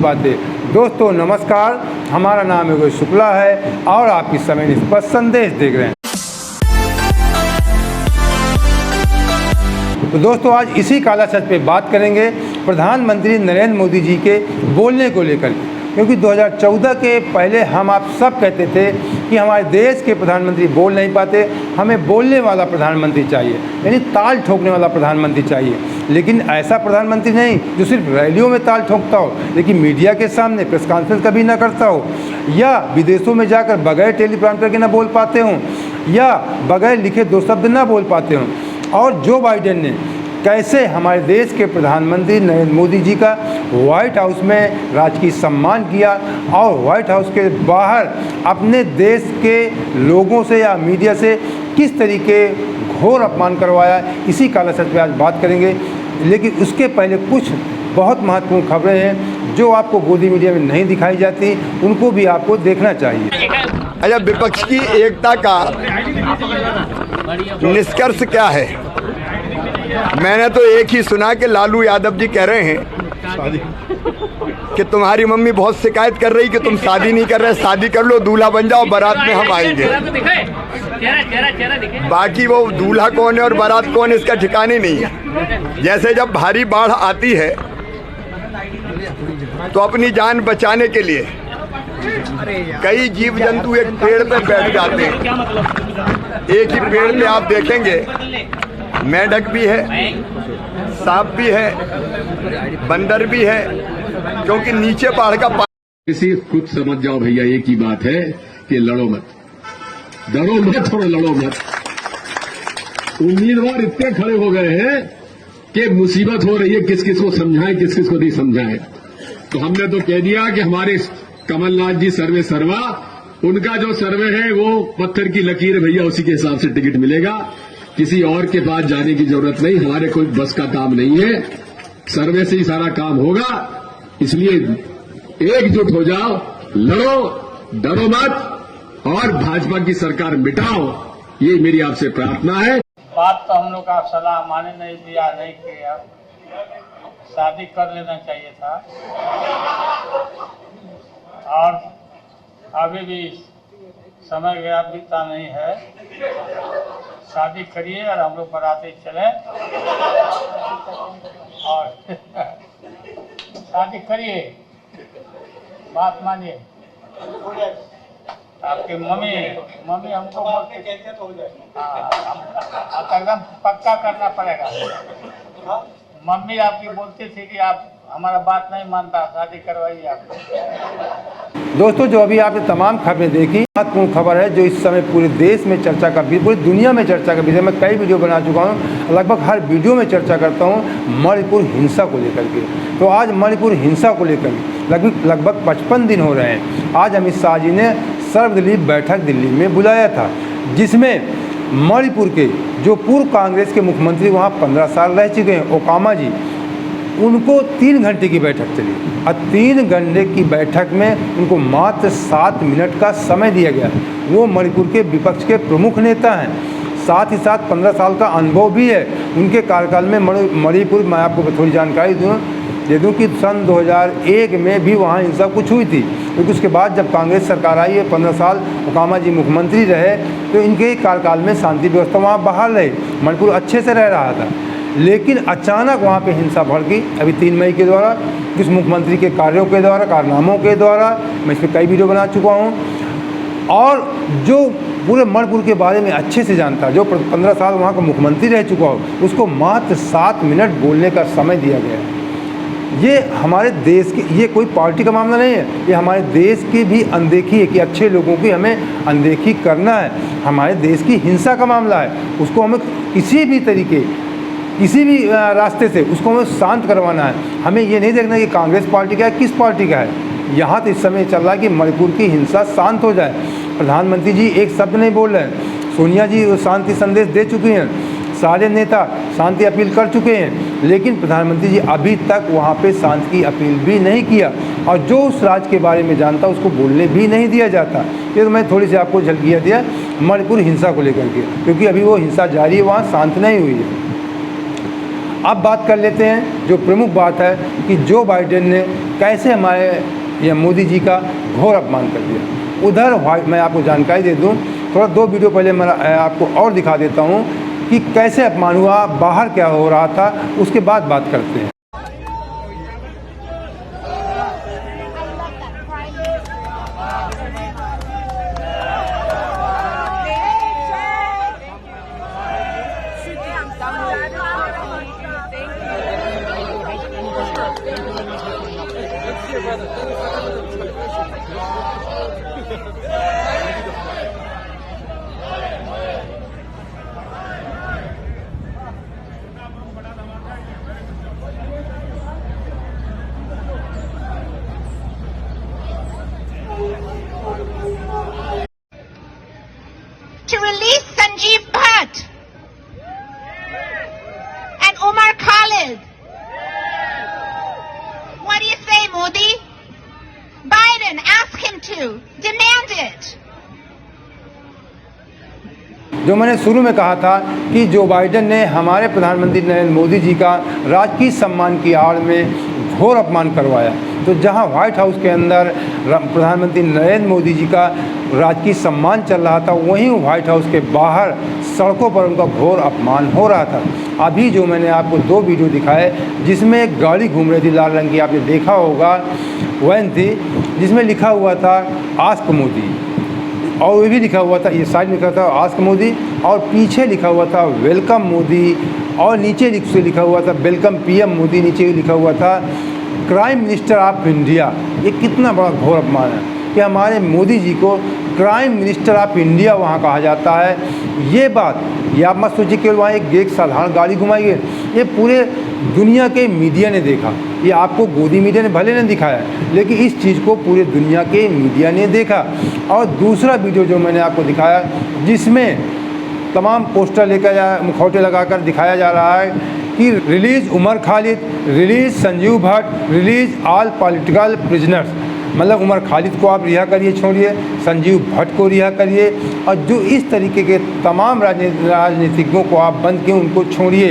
पाते। दोस्तों नमस्कार, हमारा नाम योगेश शुक्ला है और आप इस समय निष्पक्ष संदेश देख रहे हैं। तो दोस्तों आज इसी काला सच पे बात करेंगे प्रधानमंत्री नरेंद्र मोदी जी के बोलने को लेकर, क्योंकि 2014 के पहले हम आप सब कहते थे कि हमारे देश के प्रधानमंत्री बोल नहीं पाते, हमें बोलने वाला प्रधानमंत्री चाहिए, यानी ताल ठोकने वाला प्रधानमंत्री चाहिए। लेकिन ऐसा प्रधानमंत्री नहीं जो सिर्फ रैलियों में ताल ठोकता हो, लेकिन मीडिया के सामने प्रेस कॉन्फ्रेंस कभी ना करता हो, या विदेशों में जाकर बगैर टेलीप्रॉम्प्टर के ना बोल पाते हों, या बगैर लिखे 2 शब्द ना बोल पाते हों। और जो बाइडेन ने कैसे हमारे देश के प्रधानमंत्री नरेंद्र मोदी जी का व्हाइट हाउस में राजकीय सम्मान किया और व्हाइट हाउस के बाहर अपने देश के लोगों से या मीडिया से किस तरीके घोर अपमान करवाया, इसी काला सच पे आज बात करेंगे। लेकिन उसके पहले कुछ बहुत महत्वपूर्ण खबरें हैं जो आपको गोदी मीडिया में नहीं दिखाई जाती, उनको भी आपको देखना चाहिए। अच्छा, विपक्ष की एकता का निष्कर्ष क्या है? मैंने तो एक ही सुना कि लालू यादव जी कह रहे हैं कि तुम्हारी मम्मी बहुत शिकायत कर रही कि तुम शादी नहीं कर रहे, शादी कर लो, दूल्हा बन जाओ, बारात में हम आएंगे। बाकी वो दूल्हा कौन है और बारात कौन है इसका ठिकाने नहीं है। जैसे जब भारी बाढ़ आती है तो अपनी जान बचाने के लिए कई जीव जंतु एक पेड़ पे बैठ जाते हैं। एक ही पेड़ पे आप देखेंगे मेंढक भी है, सांप भी है, बंदर भी है, क्योंकि नीचे पहाड़ का किसी खुद समझ जाओ भैया, एक ही बात है कि लड़ो मत, डरो मत और लड़ो मत। उम्मीदवार इतने खड़े हो गए हैं कि मुसीबत हो रही है, किस किस को समझाएं किस किस को नहीं समझाएं। तो हमने तो कह दिया कि हमारे कमलनाथ जी सर्वे सर्वा, उनका जो सर्वे है वो पत्थर की लकीर भैया, उसी के हिसाब से टिकट मिलेगा। किसी और के पास जाने की जरूरत नहीं, हमारे कोई बस का काम नहीं है, सर्वे से ही सारा काम होगा। इसलिए एकजुट हो जाओ, लड़ो, डरो मत और भाजपा की सरकार मिटाओ, ये मेरी आपसे प्रार्थना है। बात तो हम लोग का सलाह माने नहीं दिया, नहीं किया, शादी कर लेना चाहिए था। और अभी भी समय गया, बीता नहीं है, शादी करिए और हम लोग बराते चले और शादी करिए, बात मानिए। आपकी मम्मी हमको बोलते कैसे तो हो जाए, हाँ एकदम पक्का करना पड़ेगा। मम्मी आपकी बोलती थी कि आप हमारा बात नहीं मानता, शादी करवाइए आप। दोस्तों जो अभी आपने तमाम खबरें देखी, महत्वपूर्ण खबर है जो इस समय पूरे देश में चर्चा का, पूरी दुनिया में चर्चा का विषय। मैं कई वीडियो बना चुका हूँ, लगभग हर वीडियो में चर्चा करता हूँ मणिपुर हिंसा को लेकर के। तो आज मणिपुर हिंसा को लेकर लगभग 55 दिन हो रहे हैं। आज अमित शाह जी ने सर्वदलीय बैठक दिल्ली में बुलाया था, जिसमें मणिपुर के जो पूर्व कांग्रेस के मुख्यमंत्री वहाँ 15 साल रह चुके हैं, ओकामा जी, उनको 3 घंटे की बैठक चली और 3 घंटे की बैठक में उनको मात्र 7 मिनट का समय दिया गया। वो मणिपुर के विपक्ष के प्रमुख नेता हैं, साथ ही साथ 15 साल का अनुभव भी है उनके कार्यकाल में। मणिपुर मैं आपको थोड़ी जानकारी दे दूँ कि सन 2001 में भी वहाँ हिंसा कुछ हुई थी, क्योंकि उसके बाद जब कांग्रेस सरकार आई है, 15 साल ओकामा जी मुख्यमंत्री रहे, तो इनके कार्यकाल में शांति व्यवस्था वहाँ बहाल रही, मणिपुर अच्छे से रह रहा था। लेकिन अचानक वहाँ पे हिंसा भड़की, अभी 3 मई के द्वारा किस मुख्यमंत्री के कार्यों के द्वारा, कारनामों के द्वारा। मैं इस पर कई वीडियो बना चुका हूँ और जो पूरे मणिपुर के बारे में अच्छे से जानता, जो 15 साल वहाँ का मुख्यमंत्री रह चुका हो, उसको मात्र 7 मिनट बोलने का समय दिया गया है। ये हमारे देश की, ये कोई पार्टी का मामला नहीं है, ये हमारे देश की भी अनदेखी है कि अच्छे लोगों की हमें अनदेखी करना है। हमारे देश की हिंसा का मामला है, उसको हमें किसी भी तरीके, किसी भी रास्ते से उसको हमें शांत करवाना है। हमें ये नहीं देखना कि कांग्रेस पार्टी का है, किस पार्टी का है। यहाँ तो इस समय चल रहा है कि मणिपुर की हिंसा शांत हो जाए। प्रधानमंत्री जी एक शब्द नहीं बोल रहे हैं, सोनिया जी शांति संदेश दे चुकी हैं, सारे नेता शांति अपील कर चुके हैं, लेकिन प्रधानमंत्री जी अभी तक वहाँ पे शांति की अपील भी नहीं किया और जो उस राज्य के बारे में जानता उसको बोलने भी नहीं दिया जाता। ये तो मैं थोड़ी सी आपको झलकियाँ दिया मणिपुर हिंसा को लेकर के, क्योंकि अभी वो हिंसा जारी है, वहाँ शांत नहीं हुई है। अब बात कर लेते हैं जो प्रमुख बात है कि जो बाइडेन ने कैसे हमारे या मोदी जी का घोर अपमान कर दिया। उधर मैं आपको जानकारी दे दूं, थोड़ा 2 वीडियो पहले मैं आपको और दिखा देता हूं कि कैसे अपमान हुआ, बाहर क्या हो रहा था, उसके बाद बात करते हैं। To release Sanjeev Bhatt and Omar Khalid. What do you say, Modi? Biden, ask him to. Demand it. जो मैंने शुरू में कहा था कि जो बाइडेन ने हमारे प्रधानमंत्री नरेंद्र मोदी जी का राजकीय सम्मान की आड़ में घोर अपमान करवाया, तो जहां व्हाइट हाउस के अंदर प्रधानमंत्री नरेंद्र मोदी जी का राजकीय सम्मान चल रहा था, वहीं व्हाइट हाउस के बाहर सड़कों पर उनका घोर अपमान हो रहा था। अभी जो मैंने आपको 2 वीडियो दिखाए जिसमें एक गाड़ी घूम रही थी लाल रंग की, आपने देखा होगा, वैन थी जिसमें लिखा हुआ था आस्क मोदी, और ये भी लिखा हुआ था, ये साइड में लिखा था आस्क मोदी, और पीछे लिखा हुआ था वेलकम मोदी, और नीचे से लिखा हुआ था वेलकम पीएम मोदी, नीचे लिखा हुआ था क्राइम मिनिस्टर ऑफ इंडिया। ये कितना बड़ा घोर अपमान है कि हमारे मोदी जी को क्राइम मिनिस्टर ऑफ इंडिया वहाँ कहा जाता है। ये बात, ये आप मत सोचिए केवल वहाँ एक साधारण गाड़ी घुमाई है, ये पूरे दुनिया के मीडिया ने देखा। ये आपको गोदी मीडिया ने भले नहीं दिखाया, लेकिन इस चीज़ को पूरे दुनिया के मीडिया ने देखा। और दूसरा वीडियो जो मैंने आपको दिखाया जिसमें तमाम पोस्टर लेकर मुखौटे लगाकर दिखाया जा रहा है कि release Umar Khalid, release Sanjiv Bhatt, release all political prisoners, मतलब उमर खालिद को आप रिहा करिए, छोड़िए, संजीव भट्ट को रिहा करिए, और जो इस तरीके के तमाम राजनीतिज्ञों को आप बंद किए उनको छोड़िए।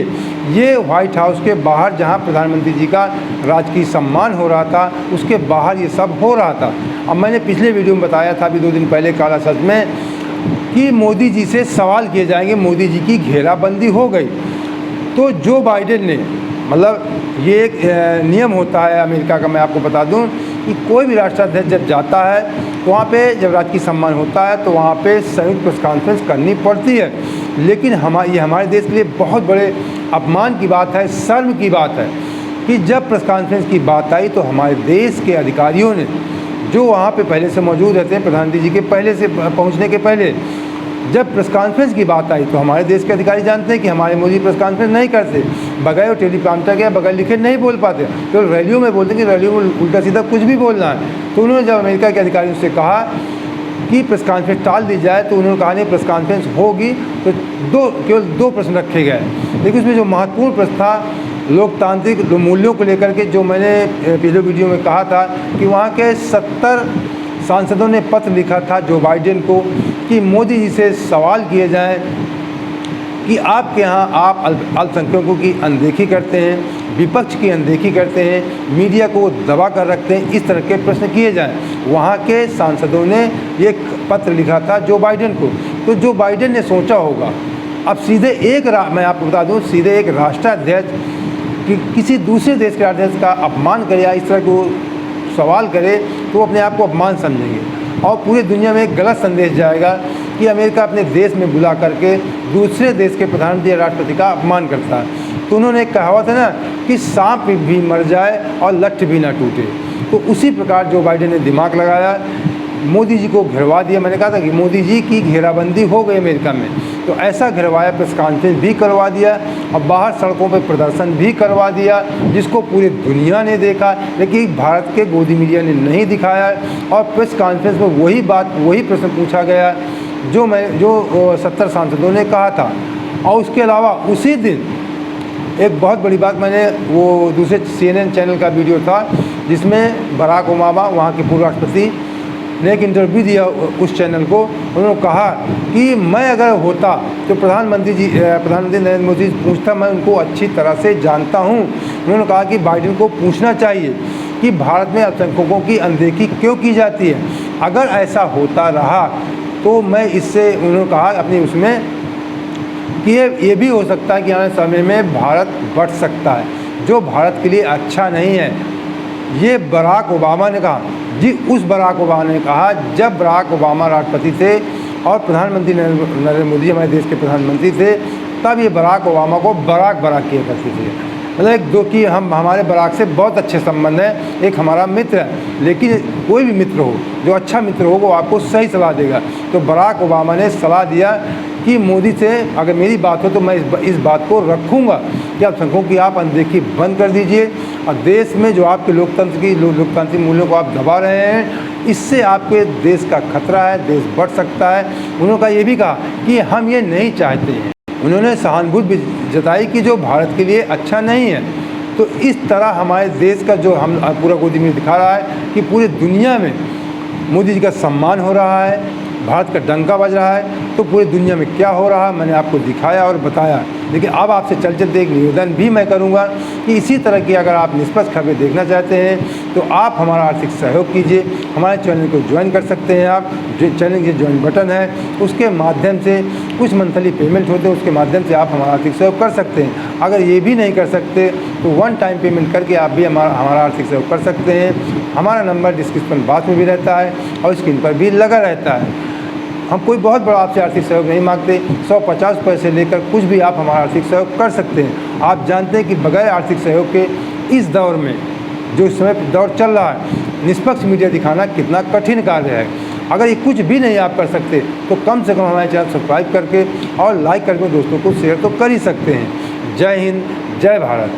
ये व्हाइट हाउस के बाहर जहां प्रधानमंत्री जी का राजकीय सम्मान हो रहा था, उसके बाहर ये सब हो रहा था। अब मैंने पिछले वीडियो में बताया था अभी 2 दिन पहले काला सच में कि मोदी जी से सवाल किए जाएंगे, मोदी जी की घेराबंदी हो गई। तो जो बाइडेन ने, मतलब ये एक नियम होता है अमेरिका का, मैं आपको बता दूं कि कोई भी राष्ट्राध्यक्ष जब जाता है तो वहाँ पे जब राजकीय सम्मान होता है तो वहाँ पे संयुक्त प्रेस कॉन्फ्रेंस करनी पड़ती है। लेकिन ये हमारे देश के लिए बहुत बड़े अपमान की बात है, शर्म की बात है कि जब प्रेस कॉन्फ्रेंस की बात आई तो हमारे देश के अधिकारियों ने, जो वहाँ पे पहले से मौजूद रहते हैं, प्रधानमंत्री जी के पहले से पहुँचने के पहले, जब प्रेस कॉन्फ्रेंस की बात आई तो हमारे देश के अधिकारी जानते हैं कि हमारे मोदी प्रेस कॉन्फ्रेंस नहीं करते, बगैर टेलीप्रॉम्प्टर के बगैर लिखे नहीं बोल पाते, तो रैलियों में बोलते हैं कि रैलियों में उल्टा सीधा कुछ भी बोलना है। तो उन्होंने जब अमेरिका के अधिकारियों से कहा कि प्रेस कॉन्फ्रेंस टाल दी जाए तो उन्होंने कहा नहीं, प्रेस कॉन्फ्रेंस होगी, तो केवल 2 प्रश्न रखे गए। लेकिन उसमें जो महत्वपूर्ण प्रश्न था लोकतांत्रिक मूल्यों को लेकर के, जो मैंने पिछले वीडियो में कहा था कि वहाँ के 70 सांसदों ने पत्र लिखा था जो बाइडेन को कि मोदी जी से सवाल किए जाएं कि आपके यहाँ आप अल्पसंख्यकों की अनदेखी करते हैं, विपक्ष की अनदेखी करते हैं, मीडिया को दबा कर रखते हैं, इस तरह के प्रश्न किए जाएं। वहाँ के सांसदों ने एक पत्र लिखा था जो बाइडेन को। तो जो बाइडेन ने सोचा होगा, अब सीधे मैं आपको बता दूँ, सीधे एक राष्ट्राध्यक्ष कि किसी दूसरे देश के राष्ट्राध्यक्ष का अपमान करे या इस तरह को सवाल करे तो अपने आप को अपमान समझेंगे और पूरी दुनिया में एक गलत संदेश जाएगा कि अमेरिका अपने देश में बुला करके दूसरे देश के प्रधानमंत्री या राष्ट्रपति का अपमान करता है। तो उन्होंने एक कहावत है ना कि सांप भी मर जाए और लठ भी ना टूटे। तो उसी प्रकार जो बाइडेन ने दिमाग लगाया, मोदी जी को घेरवा दिया। मैंने कहा था कि मोदी जी की घेराबंदी हो गई अमेरिका में, तो ऐसा घेरवाया, प्रेस कॉन्फ्रेंस भी करवा दिया और बाहर सड़कों पर प्रदर्शन भी करवा दिया, जिसको पूरी दुनिया ने देखा, लेकिन भारत के गोदी मीडिया ने नहीं दिखाया। और प्रेस कॉन्फ्रेंस में वही प्रश्न पूछा गया जो 70 सांसदों ने कहा था। और उसके अलावा उसी दिन एक बहुत बड़ी बात, मैंने वो दूसरे CNN चैनल का वीडियो था जिसमें बराक ओबामा, वहाँ के पूर्व राष्ट्रपति, ने एक इंटरव्यू दिया उस चैनल को। उन्होंने कहा कि मैं अगर होता तो प्रधानमंत्री नरेंद्र मोदी जी पूछता, मैं उनको अच्छी तरह से जानता हूँ। उन्होंने कहा कि बाइडेन को पूछना चाहिए कि भारत में अल्पसंख्यकों की अनदेखी क्यों की जाती है। अगर ऐसा होता रहा तो मैं इससे, उन्होंने कहा अपनी उसमें, कि ये भी हो सकता है कि आने समय में भारत बढ़ सकता है, जो भारत के लिए अच्छा नहीं है। ये बराक ओबामा ने कहा जी, उस बराक ओबामा ने कहा जब बराक ओबामा राष्ट्रपति थे और प्रधानमंत्री नरेंद्र मोदी हमारे देश के प्रधानमंत्री थे, तब ये बराक ओबामा को बराक किया करते थे। मतलब एक दो कि हमारे बराक से बहुत अच्छे संबंध हैं, एक हमारा मित्र है। लेकिन कोई भी मित्र हो, जो अच्छा मित्र हो वो आपको सही सलाह देगा। तो बराक ओबामा ने सलाह दिया कि मोदी से अगर मेरी बात हो तो मैं इस बात को रखूँगा कि अल्पसंख्यकों की आप अनदेखी बंद कर दीजिए, और देश में जो आपके लोकतांत्रिक मूल्यों को आप दबा रहे हैं, इससे आपके देश का खतरा है, देश बढ़ सकता है। उन्होंने ये भी कहा कि हम ये नहीं चाहते हैं। उन्होंने सहानुभूति जताई कि जो भारत के लिए अच्छा नहीं है। तो इस तरह हमारे देश का जो हम पूरा गोदी में दिखा रहा है कि पूरी दुनिया में मोदी जी का सम्मान हो रहा है, भारत का डंका बज रहा है। तो पूरी दुनिया में क्या हो रहा है मैंने आपको दिखाया और बताया। लेकिन अब आपसे चलते एक निवेदन भी मैं करूंगा कि इसी तरह की अगर आप निष्पक्ष खबरें देखना चाहते हैं तो आप हमारा आर्थिक सहयोग कीजिए। हमारे चैनल को ज्वाइन कर सकते हैं आप, जो चैनल के ज्वाइन बटन है उसके माध्यम से कुछ मंथली पेमेंट होते हैं, उसके माध्यम से आप हमारा आर्थिक सहयोग कर सकते हैं। अगर ये भी नहीं कर सकते तो वन टाइम पेमेंट करके आप भी हमारा आर्थिक सहयोग कर सकते हैं। हमारा नंबर डिस्क्रिप्शन बॉक्स में भी रहता है और स्क्रीन पर भी लगा रहता है। हम कोई बहुत बड़ा आपसे आर्थिक सहयोग नहीं मांगते, 150 पैसे लेकर कुछ भी आप हमारा आर्थिक सहयोग कर सकते हैं। आप जानते हैं कि बगैर आर्थिक सहयोग के इस दौर में, जो इस समय दौर चल रहा है, निष्पक्ष मीडिया दिखाना कितना कठिन कार्य है। अगर ये कुछ भी नहीं आप कर सकते तो कम से कम हमारे चैनल सब्सक्राइब करके और लाइक करके दोस्तों को शेयर तो कर ही सकते हैं। जय हिंद, जय भारत।